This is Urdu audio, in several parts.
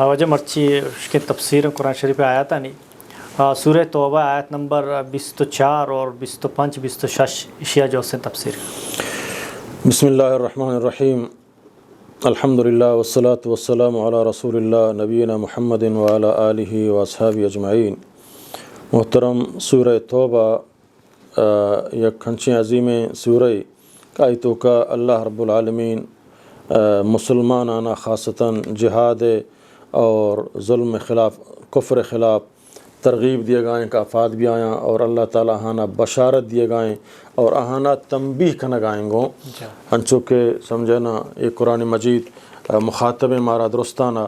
وجہ مرچی اس کے تفسیر قرآن شریف آیات نہیں سورہ توبہ آیت نمبر 24 اور 25 26 اشیاء جو سے تفسیر. بسم اللہ الرحمن الرحیم الحمدللہ والصلاة والسلام علی رسول اللہ نبینا محمد وعلی آلہ واصحابہ اجمعین. محترم سورہ توبہ یک کھنچیں عظیم سورہ کائتوں کا اللہ رب العالمین مسلمانانہ خاصتاً جہاد اور ظلم خلاف کفر خلاف ترغیب دیے گائیں کا افاد بھی آیاں اور اللہ تعالیٰ ہانا بشارت دیے گائیں اور اہانا تنبیہ کھنا گائیں گوں انچو کہ سمجھنا یہ قرآن مجید مخاطب مارا درستانہ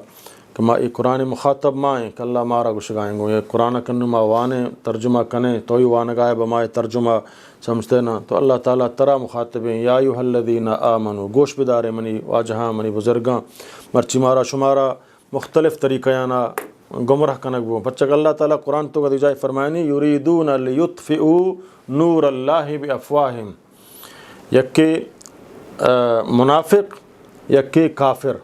کہ ما یہ قرآن مخاطب مائیں کہ اللہ مارا گوش گائیں گوں. یہ قرآن کنو ما وانے ترجمہ کنے توئی وانا گائے بمائے ترجمہ سمجھتے نا تو اللہ تعالیٰ ترا مخاطبیں یا ایھا الذین آمنو گوش بدارے منی واجہاں منی بزرگاں مرچی مارا شمارا مختلف طریقیانا گمراہ کنک بو بچک اللہ تعالیٰ قرآن تو گدی جائے فرمائنی یریدون لیطفئوا نور اللہ بافواہہم یکی منافق یکی کافر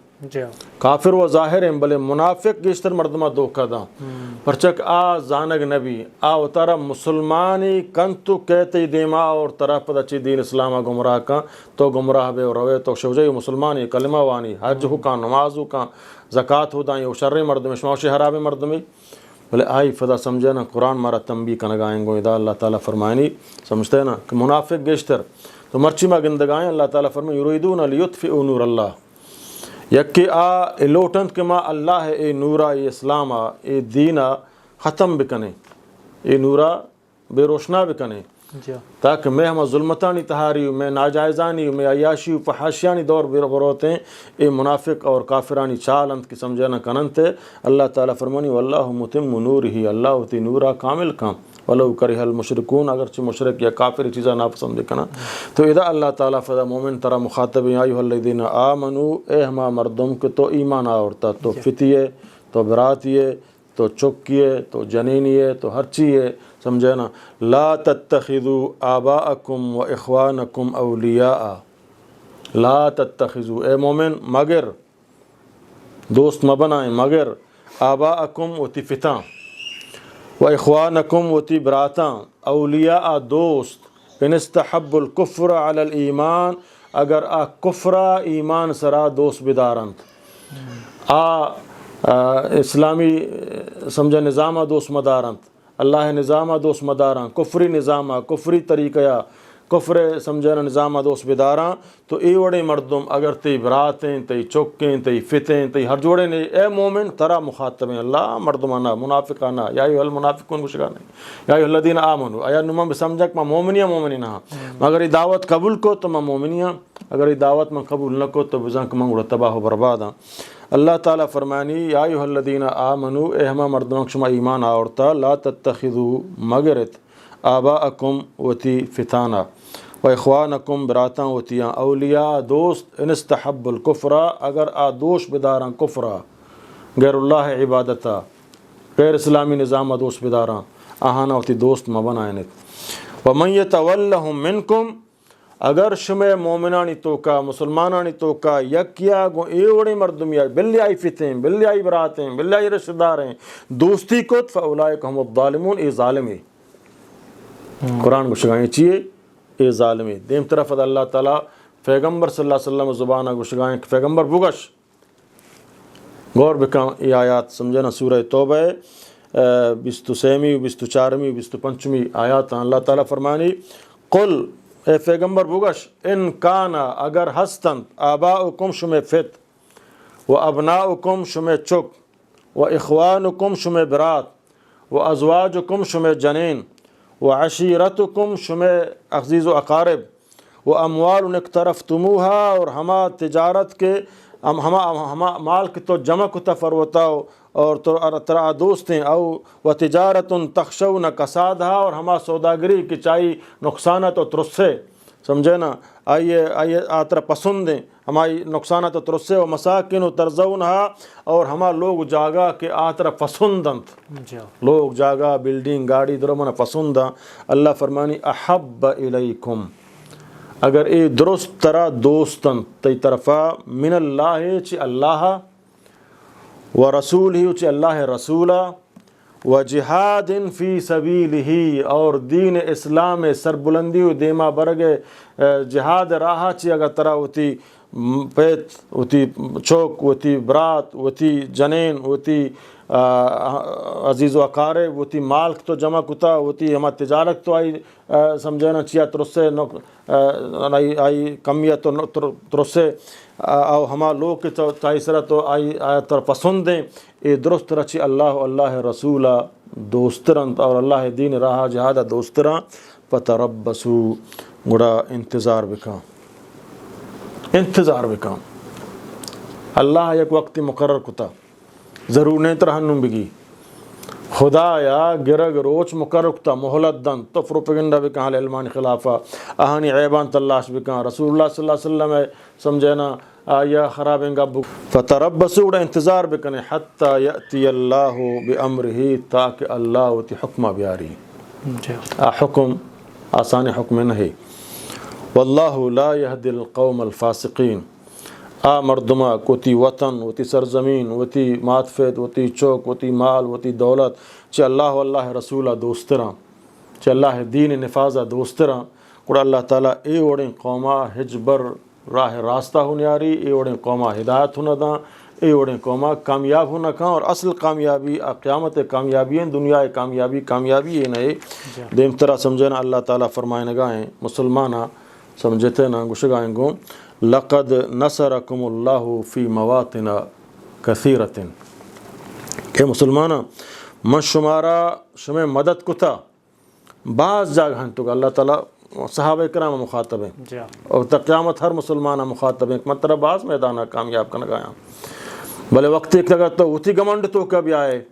کافر و ظاہر ہیں بلے منافق گیشتر مردمہ دھوکہ دا پرچک آ زانگ نبی آ اتارا مسلمانی کنتو کہتے دیما اور طرح پتہ چی دین اسلامہ گمراہ کا تو گمراہ بے روے تو شوجے مسلمانی کلمہ وانی حج ہو کا نماز ہو کا زکوٰۃ ہو دائیں شر مردمی شموش حرام مردمی بلے آئی فدا سمجھے نا قرآن مارا تنبیہ کنگائیں گو ادا اللہ تعالیٰ فرمائنی سمجھتے نا کہ منافق گیشتر تو مرچی ما گندگائیں اللہ تعالیٰ فرمائیں یریدون لیطفئوا نور اللہ یکی آ لوٹند کہ ما اللہ اے نورا اے اسلامہ اے دینہ ختم بکنے اے نورا بے روشنا بکنے تاکہ میں ہمیں ظلمتانی تہاری ہوں میں ناجائزانی ہوں میں عیاشی ہوں فحاشیانی دور بروتے ہیں اے منافق اور کافرانی چالند کی سمجھنا کننتے اللہ تعالیٰ فرمانی واللہ متم نورہ اللہ ہوتی نورا کامل کام ولو کرہ المشرکون اگرچہ مشرک یا کافر چیزا ناپسند کنا تو اذا اللہ تعالیٰ فدا مومن ترا مخاطب یا ایھا الذین آمنو اے ہما مردم کہ تو ایمان آورتا تو فتیے تو براتیے تو چکیے تو جنینیے تو ہر چیئے سمجھے نا لا تتخذوا آباءکم و اخوانکم اولیاء لا تتخذوا اے مومن مگر دوست مبنائیں مگر آباءکم و تی فتاں و اخوانکم و تی براتاں اولیاء دوست ان استحب الکفر علی الایمان اگر آ کفرہ ایمان سرا دوست بدارند اسلامی سمجھا نظامہ دوست مدارند اللہ نظامہ دوست مداراں کفری نظامہ کفری طریقہ کفر سمجھنا نظامہ دوست بداراں تو ای وڑے مردم اگر تی براتیں تی چکیں تی فتیں تی ہر جوڑے نے اے مومن ترا مخاطبیں اللہ مردمانہ منافقانہ یا ایھا المنافقون گشگانے یا ایھا الذین آمنو ایا نما بسمجھک ما مومنیاں مومنینہ مگر ای دعوت قبول کو تو ما مومنیاں اگر ای دعوت میں قبول نہ کو تو بزنک منگڑا تباہ و برباداں. اللہ تعالیٰ فرمانی یا ایھا الذین آمنو اے ہما مردمان شما ایمان آورتا لا تتخذوا مگرت آباءکم وتی فتانہ و اخوانکم براتاں وتیاں اولیاء دوست ان استحب الکفرہ اگر آ دوست بداراں کفرہ غیر اللہ عبادتا غیر اسلامی نظامہ دوست بداراں آہانا وتی دوست مبنائنت ومن یتولہم منکم اگر شمع مومنانی توکا مسلمانانی توکا یکیا گو ایوڑی مردم یا بلی آئی فتیں بلی آئی براتیں بلی آئی رشتہ داریں دوستی کت فاولائک ہم الظالمون اے ظالمی قرآن کو شگائیں چیئے اے ظالمی. دیم طرف اللہ تعالیٰ پیغمبر صلی اللہ علیہ وسلم زبانہ کو شگائیں پیغمبر بگش غور بکن ای آیات سمجھنا سورہ توبہ 23ویں 24ویں 25ویں آیات اللہ تعالیٰ فرمانی قل اے پیغمبر بگش ان کانا اگر ہستند آباؤکم شمع فت و ابناؤکم شمع چک و اخوانکم شمع برات و ازواجکم شمع جنین و عشیرتکم شمع عزیز و اقارب و اموال اقترفتموها اور ہما تجارت کے ہما مال کے تو جمع کو تفروتاؤ اور ترا دوست ہیں او و تجارت تخشون کسادها اور ہما سوداگری کی چاہی نقصانت و ترسے سمجھے نا آئیے آترا پسند ہیں ہماری نقصانت و ترسے و مساکن و ترزونہا اور ہما لوگ جاگا کہ آترا پسندند لوگ جاگا بلڈنگ گاڑی درمنا پسندہ اللہ فرمانی احب الیکم اگر اے درست ترا دوستن تی طرفا من اللہ چی اللہ و رسول ہی اچ اللہ رسولہ و جہاد فی سبیلہ اور دین اسلام سربلندی و دیما برگ جہاد راہ چی اگر ترا ہوتی پیت ہوتی چوک ہوتی برات ہوتی جنین ہوتی عزیز و اقارب ہوتی مال تو جمع کتا ہوتی ہما تجارت تو آئی سمجھنا چیا ترسے آئی کمیت تو ترسے او ہما لوگ کے چاہی سرا تو آئی تر پسندیں اے درست رچی اللہ رسولہ دوسترن اور اللہ دین راہ جہادہ دوسترن فتربسو گڑا انتظار بکا اللہ یک وقت مقرر کتا ضرور نہیں ترہنم بگی خدایا گرگ روچ مقرر کتا محلت دن تو پروپیگنڈا بکا حال علمان خلافہ اہانی عیبان تلاش بکا رسول اللہ صلی اللہ علیہ وسلم سمجھنا آیا خرابنگا فتربسو گڑا انتظار بکنے حتی یأتی اللہ بامرہی تاکہ اللہ وتی حکمہ بیاری حکم آسان حکم نہیں واللہ لا یہدی القوم الفاسقین مردمہ کوتی وطن وتی سرزمین وتی ماتفید وتی چوک وتی مال وتی دولت چھ اللہ رسولہ دوستران چھ اللہ دین نفاذہ دوستران کڑا اللہ تعالیٰ اے اوڑیں قومہ حجبر راہ راستہ ہونیاری اے اوڑیں قومہ ہدایت ہونا دا اے اوڑیں قومہ کامیاب ہونا کھاں اور اصل کامیابی قیامت کامیابی ہیں دنیا کامیابی یہ نہیں دیم طرح سمجھنا اللہ تعالیٰ فرمائے نگاہیں مسلمانہ سمجھتے نا گشگائیں گوں لقد نصرکم اللہ فی مواطن کثیرت کہ مسلمانہ من شمارا شمع مدد کتا بعض جاگہ ہیں تو اللہ تعالیٰ صحابہ کرام مخاطب ہیں اور قیامت ہر مسلمانہ مخاطب ہیں مطلب بعض میدانہ کامیاب کا نگایا بلے وقت ایک لگا تو وتی گمنڈ تو کبھی آئے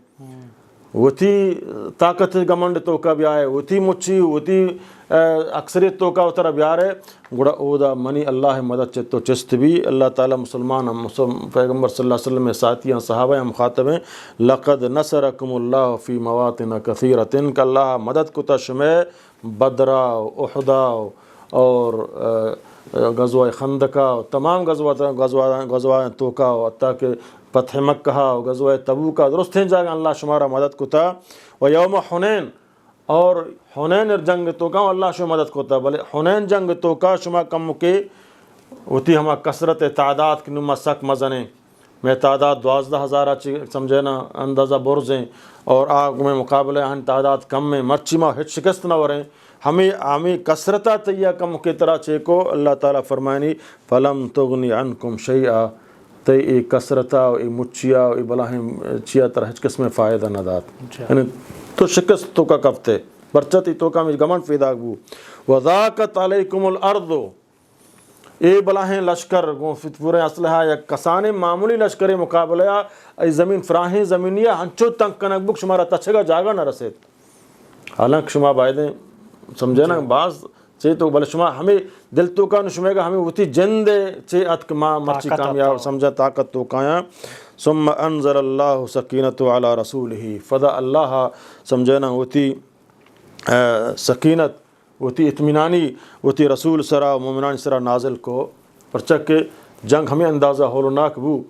وتی طاقت گمنڈ تو کبھی آئے وتی مچی وتی اکثریت تو کا اترا بیارے گڑا اودا منی اللہ مدد چتو چست بھی اللہ تعالیٰ مسلمان پیغمبر صلی اللہ علیہ وسلم ساتھیاں صحابہ مخاطب ہیں لقد نصرکم اللہ فی مواطن کثیرت کہ اللہ مدد کتا شمع بدرہ احدہ اور غزوہ خندقہ تمام غزوہ توکا حتیٰ کہ فتح مکہ غزوہ تبوک درست ہیں جاگا اللہ شمارا مدد کتا و یوم حنین اور حنین جنگ تو کا اللہ شما مدد کوتا بلے حنین جنگ تو کا شما کم کے ہوتی ہما کثرت تعداد کی نما سک مزنے میں تعداد 12,000 سمجھنا اندازہ برزیں اور آگ میں مقابلے ہن تعداد کم میں مرچی ما ہچ شکست نہ وریں ہمیں کثرتا تیا کم کے طرح چیکو اللہ تعالیٰ فرمائنی فلم تغنی عنکم شیئا تے ای کثرتا ای مچیا ای بلاہم چیا طرح ہچ قسم فائدہ نہ دات یعنی تو شکست تو کا کفتے برچتی تو کا مجھ گمنٹ فیداغ بو وَذَاقَتْ عَلَيْكُمُ الْأَرْضُ اے بلاہیں لشکر پورے اسلحہ یا کسانے معمولی لشکر مقابلہ ای زمین فراہیں زمینیہ ہنچو تنگ کنک بک شمارا تچھگا جاگا نہ رسید حالانکہ شما بائدیں سمجھے نا بعض چاہیے تو بلے شما ہمیں دل تو کا نشمے گا ہمیں ہوتی جندے چاہیے اتک ماں مرچی کامیاب سمجھا طاقت تو کایا ثم انزل اللہ سکینت علی رسولہ فدا اللہ سمجھنا ہوتی سکینت ہوتی اطمینانی ہوتی رسول سرا مومنان سرا نازل کو پرچک کے جنگ ہمیں اندازہ ہولناک بو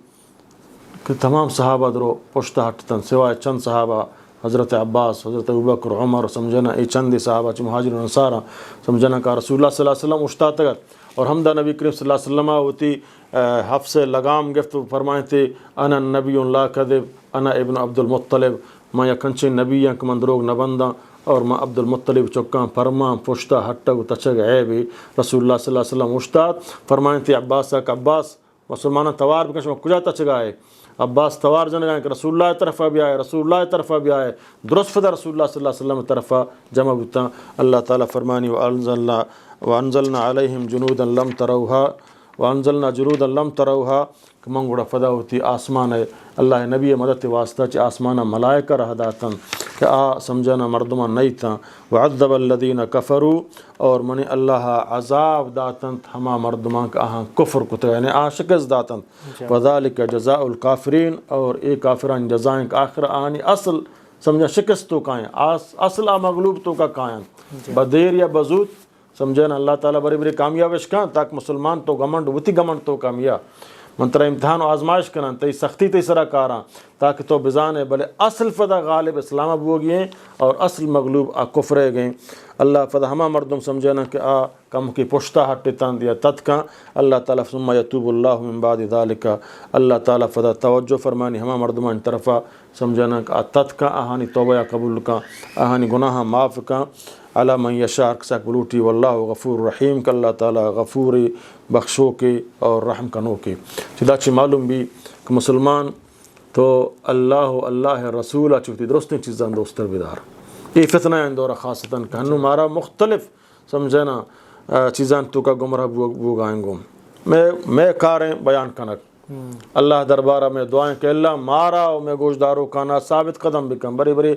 کہ تمام صحابہ درو پشتہ ہٹتن سوائے چند صحابہ حضرت عباس حضرت ابوبکر عمر سمجھنا ای چند صحابہ چ مہاجر و انصارہ سمجھنا کا رسول اللہ صلی اللہ علیہ وسلم اشتاطگت اور حمدہ نبی کریم صلی اللہ علیہ وسلم ہوتی حف سے لگام گفت فرمائیں تھے انا نبی لا کذب انا ابن عبد المطلب ما یکنچے نبی ینک من دروگ نبندہ اور ما عبد المطلب چکاں فرما پشتہ ہٹگ تچگ عیبی رسول اللہ صلی اللہ علیہ وسلم اشتاط فرمائیں تھے عباس کا عباس مسلمانہ توار بکش کجا تچگا ہے عباس توار جنگائیں کہ رسول اللہ طرفہ بھی آئے رسول اللہ طرفہ بھی آئے درست فدہ رسول اللہ صلی اللہ علیہ وسلم طرفہ جمع بتا اللہ تعالیٰ فرمانی وانزلنا علیہم جنودا لم تروها کہ منگوڑا فدا ہوتی آسمان ہے اللہ نبی مدد واسطہ چ آسمانہ ملائکہ رہ داتن کہ سمجھنا مردمہ نہیں تھا وعذب الذین کفروا اور منی اللہ عذاب داتن ہما مردمہ کا آہاں کفر کتا یعنی شکست داتن وذالک جزاء الکافرین اور اے کافران جزائیں آخر آنی اصل سمجھا شکست تو کائیں اصل مغلوب تو کا کائیں بدیر یا بزود سمجھنا اللہ تعالیٰ بڑی بڑی کامیابش کہاں تاکہ مسلمان تو گمنڈ وتی گمنڈ تو کامیاب منترہ امتحان و آزمائش کرن تی سختی تی سرا کاراں تاکہ تو بزانے بلے اصل فدا غالب اسلام ابو گئے اور اصل مغلوب آ کفرے گئیں اللہ فدا ہما مردم سمجھنا کہ آ کم کی پشتہ ہٹے تان دیا تتکا اللہ تعالیٰ ثم یتوب اللہ من بعد ذالک اللہ تعالیٰ فدا توجہ فرمانی ہما مردمان طرفہ سمجھنا کہ آ تتکا آہانی توبہ قبول کا آہانی گناہ معاف کا علی من یشاء کساک بلوٹی واللہ غفور رحیم کہ اللہ تعالیٰ غفوری بخشو کے اور رحم کنو کے چدا چی معلوم بھی کہ مسلمان تو اللہ رسول چوتی درستیں چیزاں دوستر بیدار یہ فتنہ اندورہ خاصتاً کہ ہنو مارا مختلف سمجھنا چیزاں تو کا گمراہ بو گائیں گم میں کاریں بیان کنک اللہ دربارہ میں دعائیں کہ اللہ مارا و میں گوشدارو کانا ثابت قدم بکم بری بری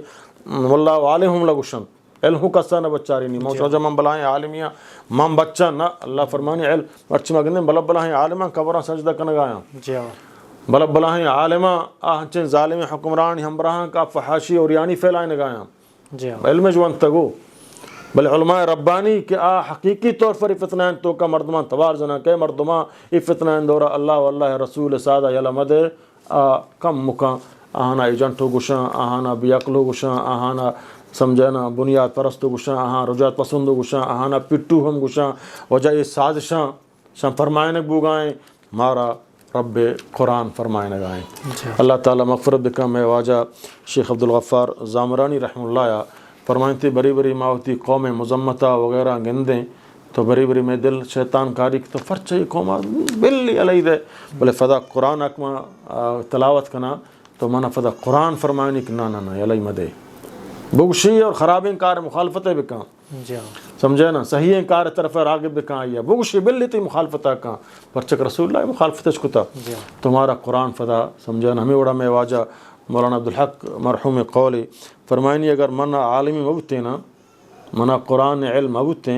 واللہ عالہم لگوشم علم کسا نہ بچاری نہیں موچو جب من بلائیں عالمیاں من بچہ نہ اللہ فرمانی علم مرچی مگندیں بلب بلائیں عالماں قبران سجدہ کنگایا بلب بلائیں عالماں آہنچیں ظالم حکمران ہمراہاں کا فحاشی اور یعنی پھیلائیں نگایا علم جو انتگو بل علماء ربانی کہ حقیقی طور پر فتنہ تو کا مردمان توار زنا کہ مردمان فتنہ دورہ اللہ واللہ رسول سادہ یلمد کم مکا آہانا ایجنٹو گشاں آہانا بیاقلو گشاں آہانا سمجھنا بنیاد پرستو گشاں آہاں رجعت پسندو گشاں آہانا پٹو ہم گشاں وجہ یہ سازشاں شاں فرمائنک بوگائیں مارا رب قرآن فرمائنک گائیں اللہ تعالیٰ مغفرت بکا میں واجہ شیخ عبدالغفار زامرانی رحمہ اللہ فرمائیں تھی بری بری ماوتی قوم مزمتہ وغیرہ گندیں تو بری بری میں دل شیطان کاری تو فرچہ یہ قوم بلی علیہ دے بلے فدا قرآن اکما تلاوت کنا تو مانا فدا قرآن فرمائنی کہ نا علیہ مدے بگشی اور خرابیں کار مخالفتیں بکاں سمجھے نا صحیح کار طرف راغب بکاں آئیا بگشی بلی تی مخالفتہ کاں پرچک رسول اللہ مخالفتش کتا تمہارا قرآن فدا سمجھے نا ہمیں وڑا میں واجہ مولانا عبدالحق مرحوم قولی فرمائنی اگر منا عالمی مبتے نا منا قرآن علم مبتے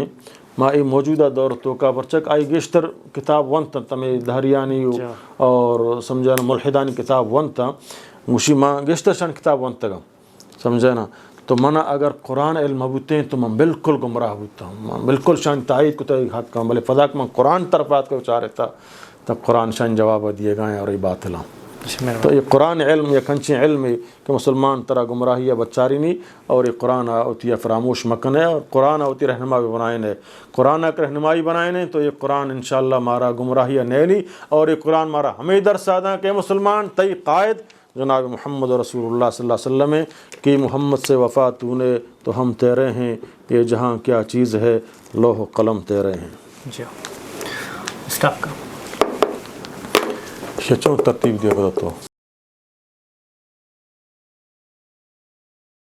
ما ای موجودہ دور تو کا پرچک آئی گیشتر کتاب ونتا تمہیں دہریانی اور سمجھے نا ملحدانی کتاب ونتا مشی ما گیشتر شان کتاب ونتا گا سمجھے نا تو منا اگر قرآن علم مبتے ہیں تو من بالکل گمراہ ہوتا ہوں من بالکل شان تائید کو تائید حق کام بلے فضاک من قرآن طرفات کو چاہ رہتا تب قرآن شان جواب دیے گائیں اور یہ باطل ہوں تو یہ قرآن علم یا کنچیں علم ہے کہ مسلمان ترہ گمراہی یا بچاری نہیں اور یہ قرآن ہوتی ہے فراموش مکن ہے اور قرآن ہوتی رہنمائی بنائیں ہے قرآن کا رہنمائی بنائیں ہے تو یہ قرآن انشاءاللہ مارا گمراہی نیلی اور یہ قرآن مارا ہمیں درس آدھا کہ مسلمان تی قائد جناب محمد رسول اللہ صلی اللہ علیہ وسلم ہے کہ محمد سے وفا تو نے تو ہم تیرے ہیں یہ جہاں کیا چیز ہے لوح و قلم تیرے ہیں جی اسٹاپ کا یہ چون ترتیب دیا گیا تو